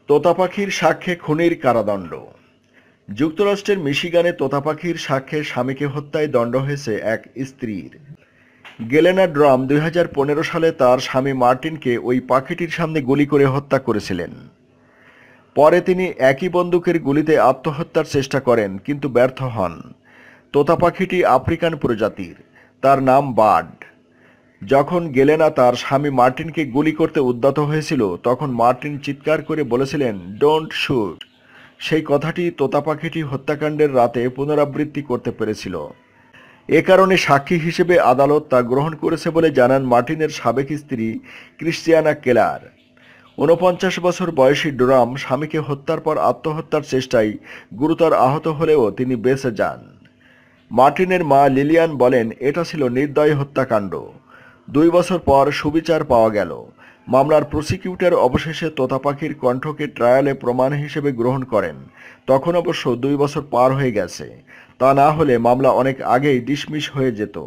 তোতা পাখির সাক্ষ্যে খুনির কারাদণ্ড। যুক্তরাষ্ট্রের মিশিগানে তোতা পাখির সাক্ষ্যে স্বামীকে হত্যায় দণ্ড হয়েছে এক স্ত্রীর। গেলেনা ড্রাম 2015 সালে তার স্বামী মার্টিনকে ওই পাখিটির সামনে গুলি করে হত্যা করেছিলেন। পরে তিনি একই বন্দুকের গুলিতে আত্মহত্যার চেষ্টা করেন, কিন্তু ব্যর্থ হন। তোতা পাখিটি আফ্রিকান প্রজাতির, তার নাম বার্ড। যখন গেলেনা তার স্বামী মার্টিনকে গুলি করতে উদ্যত হয়েছিল, তখন মার্টিন চিৎকার করে বলেছিলেন, "ডোন্ট শুট।" সেই কথাটি তোতা পাখিটি হত্যাকাণ্ডের রাতে পুনরাবৃত্তি করতে পেরেছিল। এ কারণে সাক্ষী হিসেবে আদালত তা গ্রহণ করেছে বলে জানান মার্টিনের সাবেক স্ত্রী ক্রিশ্চিয়ানা কেলার। ৪৯ বছর বয়সী ডোরাম স্বামীকে হত্যার পর আত্মহত্যার চেষ্টায় গুরুতর আহত হলেও তিনি বেঁচে যান। মার্টিনের মা লিলিয়ান বলেন, এটা ছিল নির্দয় হত্যাকাণ্ড। 2 বছর পর সুবিচার পাওয়া গেল। মামলার প্রসিকিউটর অবশেষে তোতা পাখির কণ্ঠকে ট্রায়ালে প্রমাণ হিসেবে গ্রহণ করেন। তখন অবশ্য 2 বছর পার হয়ে গেছে। তা না হলে মামলা অনেক আগেই ডিসমিস হয়ে যেত।